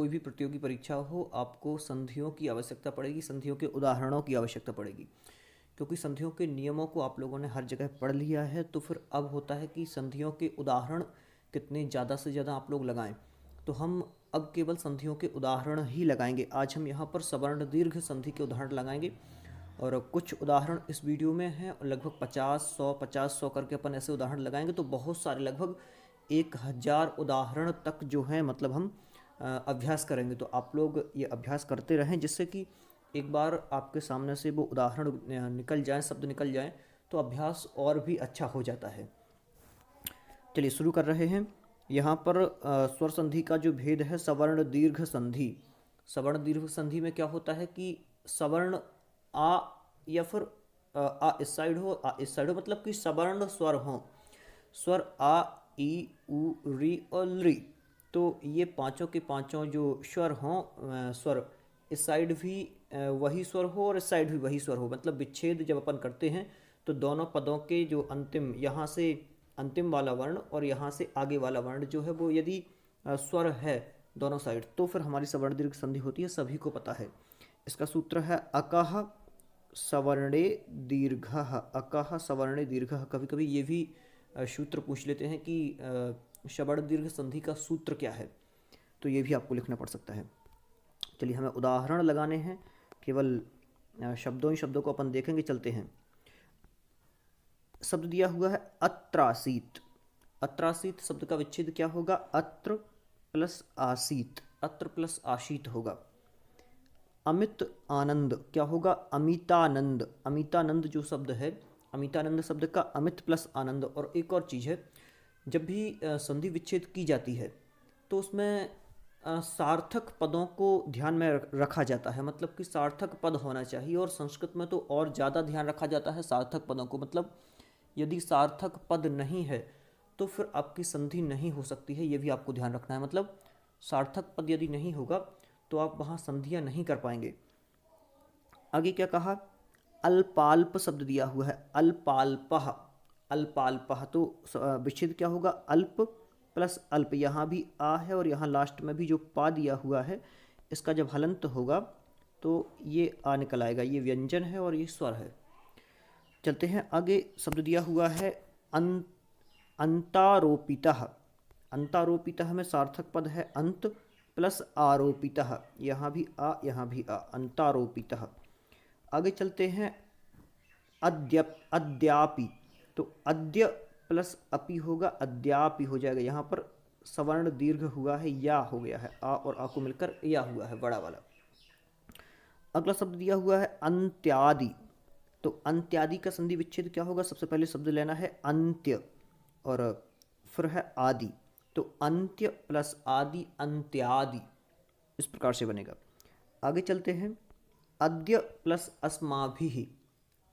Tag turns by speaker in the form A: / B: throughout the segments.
A: कोई भी प्रतियोगी परीक्षा हो, आपको संधियों की आवश्यकता पड़ेगी, संधियों के उदाहरणों की आवश्यकता पड़ेगी, क्योंकि संधियों के नियमों को आप लोगों ने हर जगह पढ़ लिया है। तो फिर अब होता है कि संधियों के उदाहरण कितने ज़्यादा से ज़्यादा आप लोग लगाएं। तो हम अब केवल संधियों के उदाहरण ही लगाएंगे। आज हम यहाँ पर सवर्ण दीर्घ संधि के उदाहरण लगाएंगे, और कुछ उदाहरण इस वीडियो में हैं, और लगभग 50 100 करके अपन ऐसे उदाहरण लगाएंगे। तो बहुत सारे, लगभग 1000 उदाहरण तक जो हैं, मतलब हम अभ्यास करेंगे। तो आप लोग ये अभ्यास करते रहें, जिससे कि एक बार आपके सामने से वो उदाहरण निकल जाएं, शब्द निकल जाएं, तो अभ्यास और भी अच्छा हो जाता है। चलिए शुरू कर रहे हैं। यहाँ पर स्वर संधि का जो भेद है, सवर्ण दीर्घ संधि। सवर्ण दीर्घ संधि में क्या होता है कि सवर्ण आ या फिर आ इस साइड हो, आ इस साइड हो, मतलब कि सवर्ण स्वर हो। स्वर आ, ई, उ, री और ली। तो ये पांचों के पांचों जो स्वर हों, स्वर इस साइड भी वही स्वर हो और इस साइड भी वही स्वर हो। मतलब विच्छेद जब अपन करते हैं तो दोनों पदों के जो अंतिम, यहाँ से अंतिम वाला वर्ण और यहाँ से आगे वाला वर्ण जो है, वो यदि स्वर है दोनों साइड, तो फिर हमारी सवर्ण दीर्घ संधि होती है, सभी को पता है। इसका सूत्र है अकः सवर्णे दीर्घः। अकः सवर्णे दीर्घः। कभी कभी ये भी सूत्र पूछ लेते हैं कि सवर्ण दीर्घ संधि का सूत्र क्या है, तो ये भी आपको लिखना पड़ सकता है। चलिए हमें उदाहरण लगाने हैं, केवल शब्दों ही शब्दों को अपन देखेंगे। चलते हैं। शब्द दिया हुआ है अत्रासीत। अत्रासीत शब्द का विच्छेद क्या होगा? अत्र प्लस आसीत। अत्र प्लस आशीत होगा। अमित आनंद क्या होगा? अमितानंद। अमितानंद जो शब्द है, अमितानंद शब्द का अमित प्लस आनंद। और एक और चीज़ है, जब भी संधि विच्छेद की जाती है तो उसमें सार्थक पदों को ध्यान में रखा जाता है। मतलब कि सार्थक पद होना चाहिए, और संस्कृत में तो और ज़्यादा ध्यान रखा जाता है सार्थक पदों को। मतलब यदि सार्थक पद नहीं है तो फिर आपकी संधि नहीं हो सकती है, ये भी आपको ध्यान रखना है। मतलब सार्थक पद यदि नहीं होगा तो आप वहाँ संधियाँ नहीं कर पाएंगे। आगे क्या कहा? अल्पाल्प शब्द दिया हुआ है, अल्पाल्पः। अल्पाल्पः तो विच्छेद क्या होगा? अल्प प्लस अल्प। यहाँ भी आ है और यहाँ लास्ट में भी जो पा दिया हुआ है, इसका जब हलंत होगा तो ये आ निकल आएगा। ये व्यंजन है और ये स्वर है। चलते हैं आगे। शब्द दिया हुआ है अंतारोपितः। अंतारोपितः में सार्थक पद है अंत प्लस आरोपितः। यहाँ भी आ, यहाँ भी आ। अंतारोपितः। आगे चलते हैं। अद्यापि। तो अद्य प्लस अपि होगा, अद्यापि हो जाएगा। यहाँ पर सवर्ण दीर्घ हुआ है, या हो गया है। आ और आ को मिलकर या हुआ है, बड़ा वाला। अगला शब्द दिया हुआ है अंत्यादि। तो अंत्यादि का संधि विच्छेद क्या होगा? सबसे पहले शब्द लेना है अंत्य, और फिर है आदि। तो अंत्य प्लस आदि, अंत्यादि, इस प्रकार से बनेगा। आगे चलते हैं। अद्य प्लस अस्माभिः।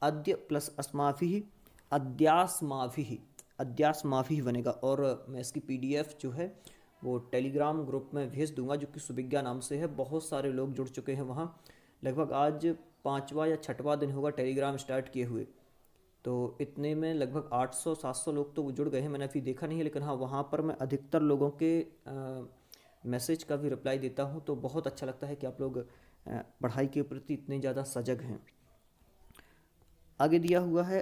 A: अद्य प्लस अस्माभिः, अद्यास्माभिः। अद्यास्माभिः बनेगा। और मैं इसकी PDF जो है वो टेलीग्राम ग्रुप में भेज दूंगा, जो कि सुविज्ञा नाम से है। बहुत सारे लोग जुड़ चुके हैं वहाँ। लगभग आज 5वां या 6वां दिन होगा टेलीग्राम स्टार्ट किए हुए। तो इतने में लगभग 800 700 लोग तो जुड़ गए हैं। मैंने अभी देखा नहीं है, लेकिन हाँ, वहाँ पर मैं अधिकतर लोगों के मैसेज का भी रिप्लाई देता हूँ। तो बहुत अच्छा लगता है कि आप लोग पढ़ाई के प्रति इतने ज़्यादा सजग हैं। आगे दिया हुआ है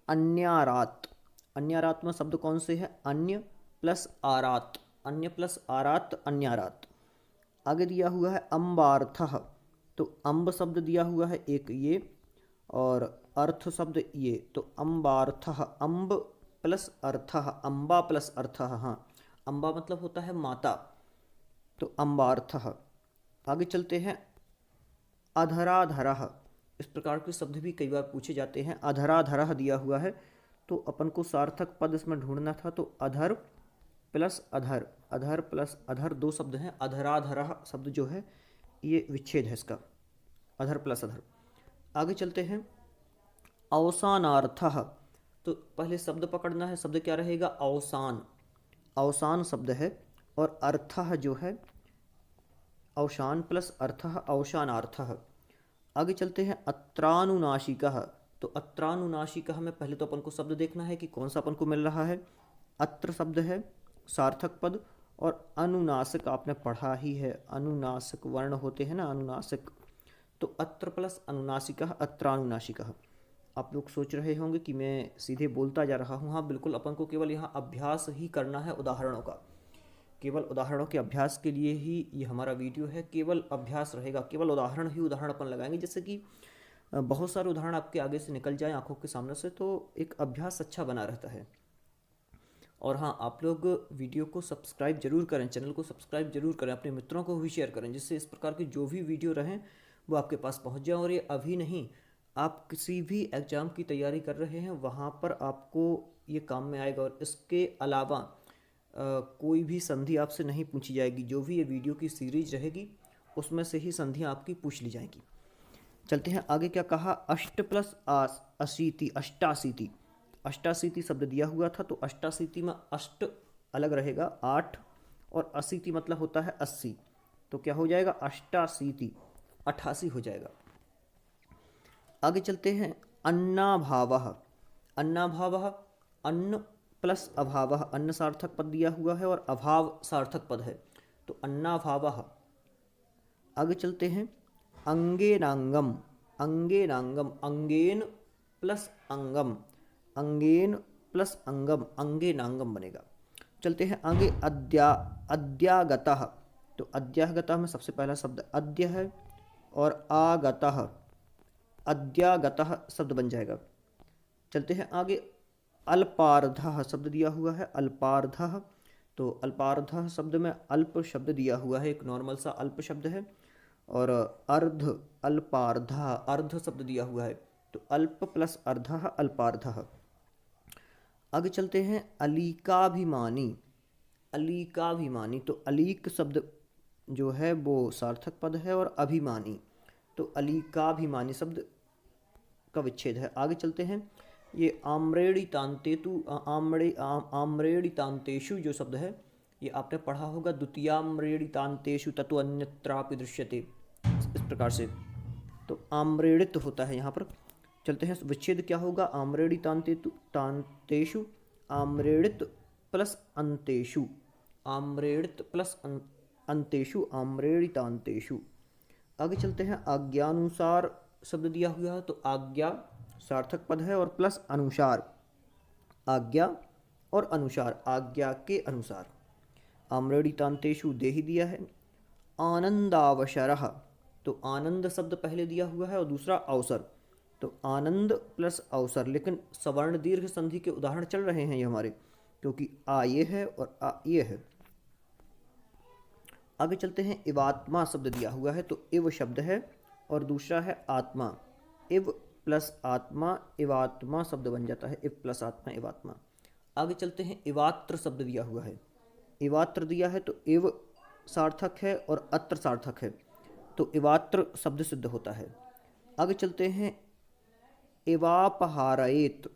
A: अन्यारात। अन्यारात में शब्द कौन से हैं? अन्य प्लस आरात। अन्य प्लस आरात, अन्यारात। आगे दिया हुआ है अम्बार्थः। तो अम्ब शब्द दिया हुआ है एक ये, और अर्थ शब्द ये। तो अम्बार्थः, अम्ब प्लस अर्थः, अम्बा प्लस अर्थः। हाँ, अम्बा मतलब होता है माता, तो अम्बार्थः। आगे चलते हैं। अधराधरः। इस प्रकार के शब्द भी कई बार पूछे जाते हैं। अधराधरः दिया हुआ है, तो अपन को सार्थक पद इसमें ढूंढना था। तो अधर प्लस अधर, अधर प्लस अधर, दो शब्द हैं। अधराधरः शब्द जो है ये विच्छेद है इसका, अधर प्लस अधर। आगे चलते हैं। अवसानार्थः। तो पहले शब्द पकड़ना है। शब्द क्या रहेगा? अवसान। अवसान शब्द है, और अर्थः जो है अवसान प्लस अर्थः, अवसानार्थः। आगे चलते हैं। अत्रानुनासिकः। तो अत्रानुनासिकः में पहले तो अपन को शब्द देखना है कि कौन सा अपन को मिल रहा है। अत्र शब्द है सार्थक पद, और अनुनासिक आपने पढ़ा ही है, अनुनासिक वर्ण होते हैं ना, अनुनासिक। तो अत्र प्लस अनुनासिकः अत्रानुनासिकः। आप लोग सोच रहे होंगे कि मैं सीधे बोलता जा रहा हूँ। हाँ बिल्कुल, अपन को केवल यहाँ अभ्यास ही करना है उदाहरणों का, केवल उदाहरणों के अभ्यास के लिए ही ये हमारा वीडियो है। केवल अभ्यास रहेगा, केवल उदाहरण ही उदाहरण अपन लगाएंगे। जैसे कि बहुत सारे उदाहरण आपके आगे से निकल जाए आंखों के सामने से, तो एक अभ्यास अच्छा बना रहता है। और हाँ, आप लोग वीडियो को सब्सक्राइब जरूर करें, चैनल को सब्सक्राइब जरूर करें, अपने मित्रों को भी शेयर करें, जिससे इस प्रकार की जो भी वीडियो रहें वो आपके पास पहुंच जाए। और ये अभी नहीं, आप किसी भी एग्ज़ाम की तैयारी कर रहे हैं वहाँ पर आपको ये काम में आएगा। और इसके अलावा कोई भी संधि आपसे नहीं पूछी जाएगी। जो भी ये वीडियो की सीरीज रहेगी उसमें से ही संधियाँ आपकी पूछ ली जाएंगी। चलते हैं आगे। क्या कहा? अष्ट प्लस अशीति, अष्टाशीति। अष्टाशीति शब्द दिया हुआ था, तो अष्टाशीति में अष्ट अलग रहेगा 8, और अशीति मतलब होता है 80। तो क्या हो जाएगा? अष्टाशीति, 88 हो जाएगा। आगे चलते हैं। अन्नाभावः। अन्नाभावः, अन्न प्लस अभावः। अन्न सार्थक पद दिया हुआ है और अभाव सार्थक पद है, तो अन्नाभावः। आगे चलते हैं। अंगेनांगम। अंगेनांगम, अंगेन प्लस अंगम, अंगेन प्लस अंगम, अंगेनांगम बनेगा। चलते हैं आगे। अद्यागतः। तो अद्यागतः में सबसे पहला शब्द अद्य है, और आगतः, अद्यागतः शब्द बन जाएगा। चलते हैं आगे। अल्पार्धः शब्द दिया हुआ है, अल्पार्धः। तो अल्पार्धः शब्द में अल्प शब्द दिया हुआ है, एक नॉर्मल सा अल्प शब्द है। और अर्ध, अल्पार्धः, अर्ध शब्द दिया हुआ है, तो अल्प प्लस अर्धः, अल्पार्धः। आगे चलते हैं। अलीकाभिमानी। अलीकाभिमानी, तो अलीक शब्द जो है वो सार्थक पद है, और अभिमानी, तो अलीकाभिमानी शब्द का विच्छेद है। आगे चलते हैं। ये आम्रेडितान्तेतु, आम्रेडितान्तेषु जो शब्द है ये आपने पढ़ा होगा। द्वितीयाम्रेडितान्तेषु ततो अन्यत्रापि दृश्यते, इस प्रकार से। तो आम्रेडित होता है यहाँ पर। चलते हैं। विच्छेद क्या होगा? आम्रेडितान्तेतु तान्तेषु, आम्रेडित प्लस अंतेषु, आम्रेडित प्लस अंतेषु, आम्रेडितान्तेषु। आगे चलते हैं। आज्ञानुसार शब्द दिया हुआ है, तो आज्ञा सार्थक पद है और प्लस अनुसार, आज्ञा और अनुसार, आज्ञा के अनुसार। आम्रेडितान्तेषु दे ही दिया है। आनंदावसरः, तो आनंद शब्द पहले दिया हुआ है और दूसरा अवसर, तो आनंद प्लस अवसर। लेकिन सवर्ण दीर्घ संधि के उदाहरण चल रहे हैं ये हमारे, क्योंकि आ ये है और आ ये है। आगे चलते हैं। इवात्मा शब्द दिया हुआ है, तो इव शब्द है और दूसरा है आत्मा। इव प्लस आत्मा, इवात्मा शब्द बन जाता है, इव प्लस आत्मा, इवात्मा। आगे चलते हैं। इवात्र शब्द दिया हुआ है, इवात्र दिया है, तो इव सार्थक है और अत्र सार्थक है, तो इवात्र शब्द सिद्ध होता है। आगे चलते हैं। इवापहारयेत।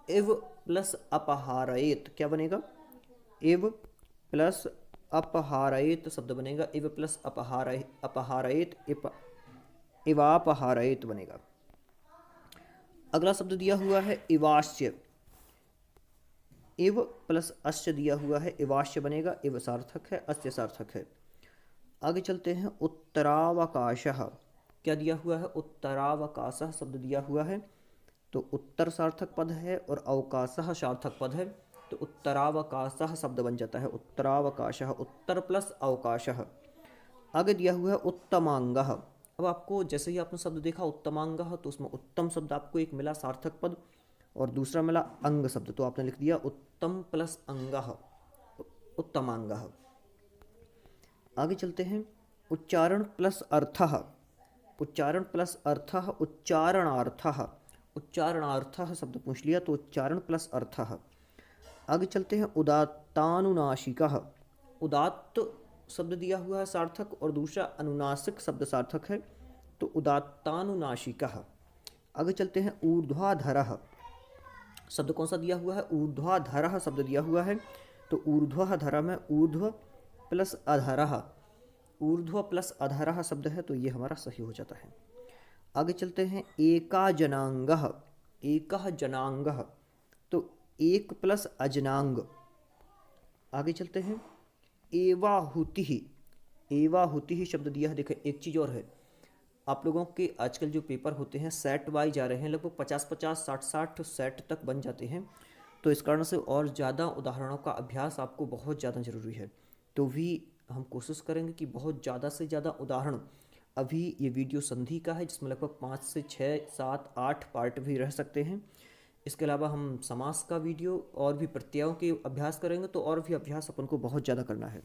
A: इव प्लस अपहारयेत क्या बनेगा? इव प्लस अपहारयेत शब्द बनेगा, इव प्लस अपहारयेत, इवापहारयेत बनेगा। अगला शब्द दिया हुआ है इवास्य। इव प्लस अस्य दिया हुआ है, इवास्य बनेगा, इव सार्थक है, अस्य सार्थक है। आगे चलते हैं। उत्तरावकाशः। क्या दिया हुआ है? उत्तरावकाशः शब्द दिया हुआ है, तो उत्तर सार्थक पद है और अवकाशः सार्थक पद है, तो उत्तरावकाशः शब्द बन जाता है, उत्तरावकाशः, उत्तर प्लस अवकाशः। आगे दिया हुआ है उत्तमांगः। अब आपको जैसे ही आपने शब्द देखा उत्तमांगः, तो उसमें उत्तम शब्द आपको एक मिला सार्थक पद, और दूसरा मिला अंग शब्द, तो आपने लिख दिया उत्तम प्लस अंगः, उत्तमांगः। आगे चलते हैं। उच्चारण प्लस अर्थः। उच्चारण प्लस अर्थः, उच्चारणार्थः, उच्चारणार्थः शब्द पूछ लिया, तो उच्चारण प्लस अर्थः। आगे चलते हैं। उदात्तानुनासिकः। उदात्त शब्द दिया हुआ है सार्थक, और दूसरा अनुनासिक शब्द सार्थक है, तो उदात्तानुनासिकः। आगे चलते हैं। ऊर्ध्वाधरः शब्द कौन सा दिया हुआ है? ऊर्ध्वाधरः शब्द दिया हुआ है, तो ऊर्ध्वाधरः में ऊर्ध्व प्लस अधरः, ऊर्ध्व प्लस अधरः शब्द है, तो ये हमारा सही हो जाता है। आगे चलते हैं। एका जनांगः। एकः जनांगः, तो एक प्लस अजनांग। आगे चलते हैं। एवाहुति ही, एवाहुति ही शब्द दिया है। देखें एक चीज़ और है, आप लोगों के आजकल जो पेपर होते हैं सेट वाइज जा रहे हैं, लगभग 50-50 60-60 सेट तक बन जाते हैं। तो इस कारण से और ज़्यादा उदाहरणों का अभ्यास आपको बहुत ज़्यादा ज़रूरी है। तो भी हम कोशिश करेंगे कि बहुत ज़्यादा से ज़्यादा उदाहरण, अभी ये वीडियो संधि का है जिसमें लगभग 5 से 6 7 8 पार्ट भी रह सकते हैं। इसके अलावा हम समास का वीडियो और भी प्रत्ययों के अभ्यास करेंगे, तो और भी अभ्यास अपन को बहुत ज़्यादा करना है।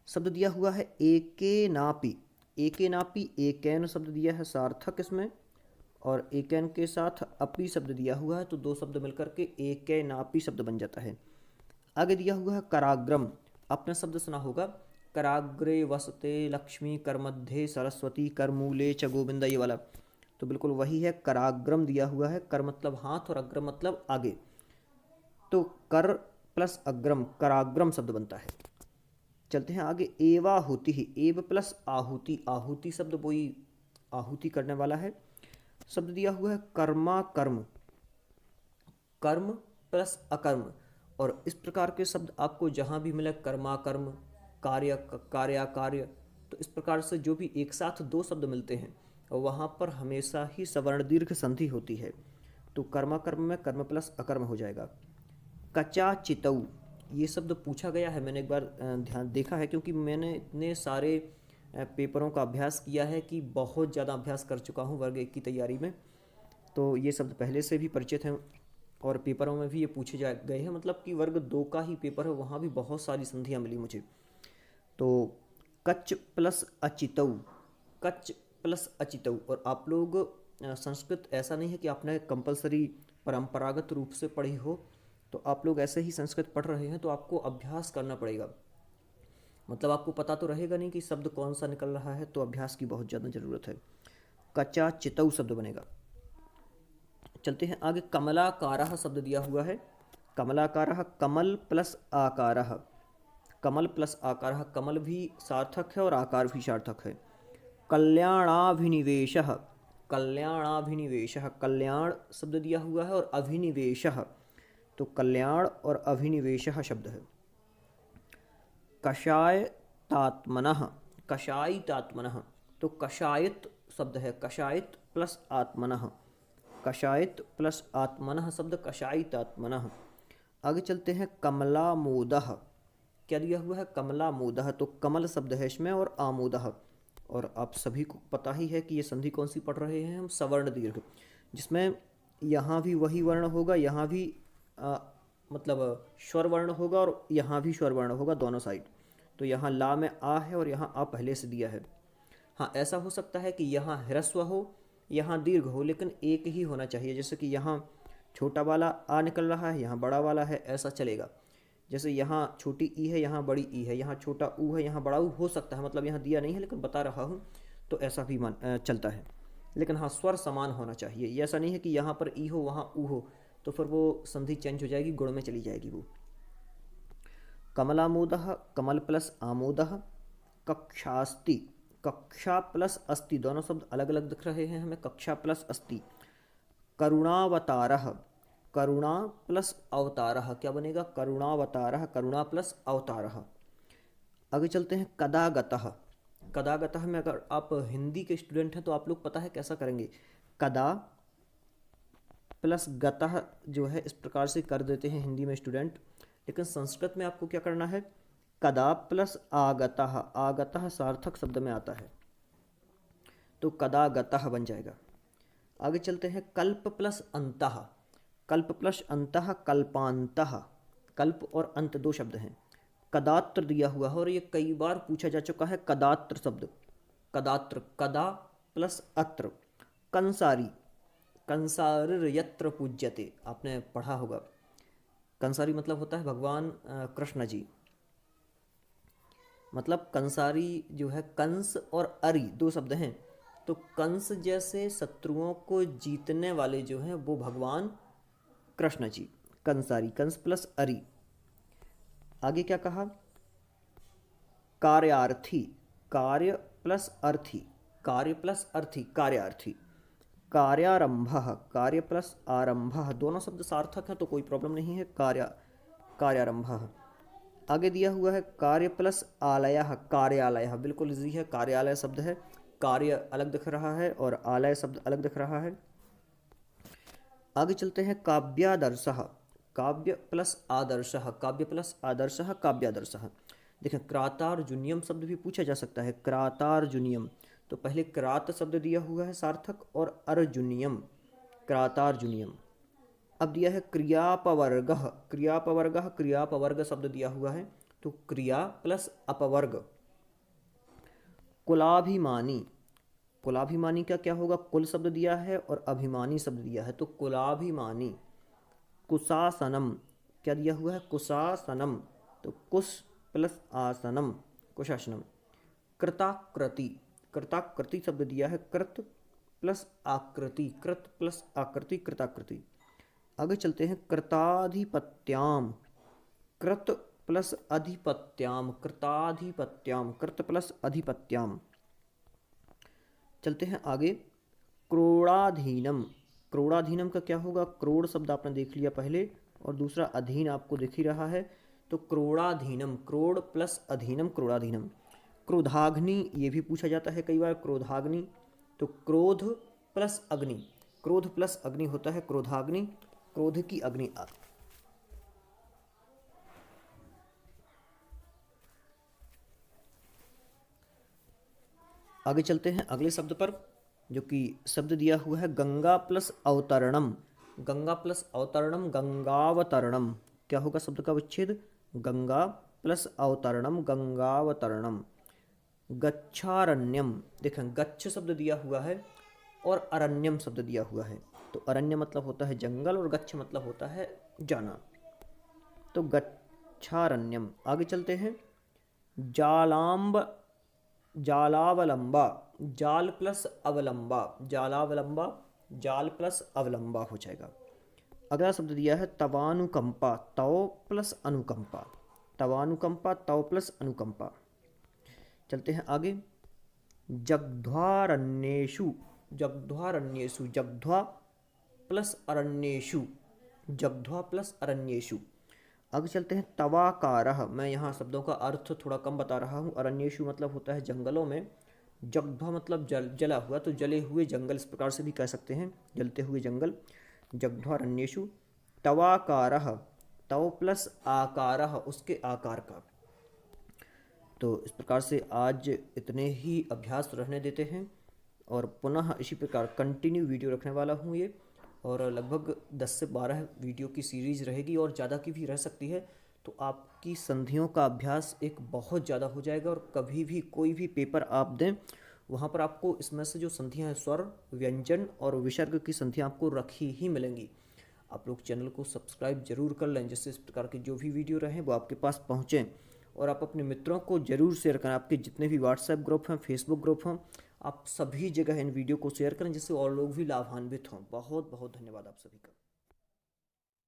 A: शब्द दिया हुआ है एके नापी, एके नापी, एकैन शब्द दिया है सार्थक इसमें, और एकैन के साथ अपी शब्द दिया हुआ है, तो दो शब्द मिलकर के एकै नापी शब्द बन जाता है। आगे दिया हुआ है कराग्रम, आपने शब्द सुना होगा, कराग्रे वसते लक्ष्मी करमध्ये सरस्वती करमूले च गोविंदा, ये वाला तो बिल्कुल वही है। कराग्रम दिया हुआ है, कर मतलब हाथ और अग्रम मतलब आगे, तो कर प्लस अग्रम कराग्रम शब्द बनता है। चलते हैं आगे, एवाहुति ही, एव प्लस आहुति, आहुति शब्द वही आहुति करने वाला है। शब्द दिया हुआ है कर्मा कर्म, कर्म प्लस अकर्म, और इस प्रकार के शब्द आपको जहाँ भी मिले, कर्मा कर्म, कार्य कार्या कार्य, तो इस प्रकार से जो भी एक साथ दो शब्द मिलते हैं वहाँ पर हमेशा ही सवर्ण दीर्घ संधि होती है। तो कर्मा कर्म में कर्म प्लस अकर्म हो जाएगा। कचा चितऊ, ये शब्द पूछा गया है, मैंने एक बार ध्यान देखा है, क्योंकि मैंने इतने सारे पेपरों का अभ्यास किया है कि बहुत ज़्यादा अभ्यास कर चुका हूँ वर्ग 1 की तैयारी में, तो ये शब्द पहले से भी परिचित हैं और पेपरों में भी ये पूछे जा गए हैं। मतलब कि वर्ग 2 का ही पेपर है, वहाँ भी बहुत सारी संधियाँ मिली मुझे। तो कच प्लस अचितऊ, कच प्लस अचितऊ, और आप लोग संस्कृत ऐसा नहीं है कि आपने कंपलसरी परंपरागत रूप से पढ़ी हो, तो आप लोग ऐसे ही संस्कृत पढ़ रहे हैं तो आपको अभ्यास करना पड़ेगा। मतलब आपको पता तो रहेगा नहीं कि शब्द कौन सा निकल रहा है, तो अभ्यास की बहुत ज़्यादा ज़रूरत है। कचा चितऊ शब्द बनेगा। चलते हैं आगे, कमलाकारः शब्द दिया हुआ है, कमलाकारः कमल प्लस आकारः, कमल प्लस आकारः, कमल भी सार्थक है और आकार भी सार्थक है। कल्याणाभिनिवेशः, कल्याणाभिनिवेशः, कल्याण शब्द दिया हुआ है और अभिनिवेशः, तो कल्याण और अभिनिवेशः शब्द है। कषायतात्मनः, कषायितात्मनः, तो कषायत शब्द है, कषायत प्लस आत्मनः, कषायत प्लस आत्मनः शब्द कषायितात्मनः। आगे चलते हैं, कमलामोदः, क्या दिया हुआ है, कमलामोदः, तो कमल शब्द है इसमें और आमोदः, और आप सभी को पता ही है कि ये संधि कौन सी पढ़ रहे हैं हम, सवर्ण दीर्घ, जिसमें यहाँ भी वही वर्ण होगा, यहाँ भी मतलब स्वर वर्ण होगा और यहाँ भी स्वर वर्ण होगा दोनों साइड। तो यहाँ ला में आ है और यहाँ आ पहले से दिया है। हाँ, ऐसा हो सकता है कि यहाँ ह्रस्व हो, यहाँ दीर्घ हो, लेकिन एक ही होना चाहिए। जैसे कि यहाँ छोटा वाला आ निकल रहा है, यहाँ बड़ा वाला है, ऐसा चलेगा। जैसे यहाँ छोटी ई है, यहाँ बड़ी ई है, यहाँ छोटा ऊ है, यहाँ बड़ा ऊ हो सकता है, मतलब यहाँ दिया नहीं है लेकिन बता रहा हूँ, तो ऐसा भी चलता है। लेकिन हाँ, स्वर समान होना चाहिए, ये ऐसा नहीं है कि यहाँ पर ई हो वहाँ ऊ हो, तो फिर वो संधि चेंज हो जाएगी, गुण में चली जाएगी वो। कमलामोदः, कमल प्लस आमोदः। कक्षास्ति, कक्षा प्लस अस्ति, दोनों शब्द अलग अलग दिख रहे हैं हमें, कक्षा प्लस अस्ति। करुणावतारः, करुणा प्लस अवतारः, क्या बनेगा, करुणावतारः, करुणा प्लस अवतारः। आगे चलते हैं, कदागतः, कदागतः में अगर आप हिंदी के स्टूडेंट हैं तो आप लोग पता है कैसा करेंगे, कदा प्लस गतः जो है इस प्रकार से कर देते हैं हिंदी में स्टूडेंट, लेकिन संस्कृत में आपको क्या करना है, कदा प्लस आगतः, आगतः सार्थक शब्द में आता है, तो कदागतः बन जाएगा। आगे चलते हैं, कल्प प्लस अंतः, कल्प प्लस अंतः कल्पांतः, कल्प और अंत दो शब्द हैं। कदात्र दिया हुआ है और ये कई बार पूछा जा चुका है, कदात्र शब्द, कदात्र, कदा प्लस अत्र। कंसारी, कंसारिर यत्र पूज्यते, आपने पढ़ा होगा। कंसारी मतलब होता है भगवान कृष्ण जी, मतलब कंसारी जो है, कंस और अरि दो शब्द हैं, तो कंस जैसे शत्रुओं को जीतने वाले जो हैं वो भगवान कृष्ण जी, कंसारी, कंस प्लस अरि। आगे क्या कहा, कार्यार्थी, कार्य प्लस अर्थी, कार्य प्लस अर्थी, कार्यार्थी। कार्यारंभः, कार्य प्लस आरंभः, दोनों शब्द सार्थक हैं तो कोई प्रॉब्लम नहीं है, कार्यारंभः। आगे दिया हुआ है कार्य प्लस आलयः, कार्यालयः, बिल्कुल इजी है। कार्यालय शब्द है, कार्य अलग दिख रहा है और आलय शब्द अलग दिख रहा है। आगे चलते हैं काव्यादर्शः, काव्य प्लस आदर्शः, काव्य प्लस आदर्शः, काव्यादर्शः। देखें क्रातार्जुनियम शब्द भी पूछा जा सकता है, क्रातार्जुनियम। तो पहले क्रात शब्द दिया हुआ है सार्थक और अर्जुनियम, क्रातार्जुनियम। अब दिया है क्रियापवर्गः, क्रियापवर्गः, क्रियापवर्ग शब्द दिया हुआ है, तो क्रिया प्लस अपवर्ग। कुलाभिमानी, कुलाभिमानी का क्या होगा, कुल शब्द दिया है और अभिमानी शब्द दिया है, तो कुलाभिमानी। कुशासनम, क्या दिया हुआ है, कुशासनम, तो कुश प्लस आसनम, कुशासनम। कृताकृति, कृताकृति शब्द दिया है, कृत प्लस आकृति, कृत प्लस आकृति, कृताकृति। आगे चलते हैं कृताधिपत्याम, कृत प्लस अधिपत्याम, कृताधिपत्याम, कृत प्लस अधिपत्याम। चलते हैं आगे क्रोड़ाधीनम, क्रोड़ाधीनम का क्या होगा, क्रोड़ शब्द आपने देख लिया पहले और दूसरा अधीन आपको दिख ही रहा है, तो क्रोड़ाधीनम, क्रोड़ प्लस अधीनम, क्रोड़ाधीनम। क्रोधाग्नि, ये भी पूछा जाता है कई बार, क्रोधाग्नि, तो क्रोध प्लस अग्नि, क्रोध प्लस अग्नि होता है क्रोधाग्नि, क्रोध की अग्नि। आगे चलते हैं अगले शब्द पर, जो कि शब्द दिया हुआ है गंगा प्लस अवतरणम, गंगा प्लस अवतरणम, गंगावतरणम। क्या होगा शब्द का विच्छेद, गंगा प्लस अवतरणम, गंगावतरणम। गच्छारण्यम, देखें गच्छ शब्द दिया हुआ है और अरण्यम शब्द दिया हुआ है, तो अरण्य मतलब होता है जंगल और गच्छ मतलब होता है जाना, तो गच्छारण्यम। आगे चलते हैं जालाम्ब, जालावलंबा, जाल प्लस अवलंबा, जालावलंबा, जाल प्लस अवलंबा हो जाएगा। अगला शब्द दिया है तवानुकंपा, तव प्लस अनुकंपा, तवानुकंपा, तव प्लस अनुकंपा। चलते हैं आगे जग्ध्वारण्येषु, जग्ध्वारण्येषु, जग्ध्वा प्लस अरण्येषु, जग्ध्वा प्लस अरण्येषु। आगे चलते हैं तवाकारः, मैं यहाँ शब्दों का अर्थ थोड़ा कम बता रहा हूँ। अरण्येषु मतलब होता है जंगलों में, जग्ध्वा मतलब जला हुआ, तो जले हुए जंगल इस प्रकार से भी कह सकते हैं, जलते हुए जंगल, जग्ध्वारण्येषु। तवाकारः, तव प्लस आकारः, उसके आकार का। तो इस प्रकार से आज इतने ही अभ्यास रहने देते हैं और पुनः इसी प्रकार कंटिन्यू वीडियो रखने वाला हूँ ये, और लगभग 10 से 12 वीडियो की सीरीज़ रहेगी और ज़्यादा की भी रह सकती है। तो आपकी संधियों का अभ्यास एक बहुत ज़्यादा हो जाएगा और कभी भी कोई भी पेपर आप दें वहाँ पर आपको इसमें से जो संधियाँ हैं, स्वर, व्यंजन और विसर्ग की संधियाँ आपको रखी ही मिलेंगी। आप लोग चैनल को सब्सक्राइब जरूर कर लें, जिससे इस प्रकार के जो भी वीडियो रहें वो आपके पास पहुँचें, और आप अपने मित्रों को जरूर शेयर करें। आपके जितने भी व्हाट्सएप ग्रुप हैं, फेसबुक ग्रुप हैं, आप सभी जगह इन वीडियो को शेयर करें, जिससे और लोग भी लाभान्वित हों। बहुत बहुत धन्यवाद आप सभी का।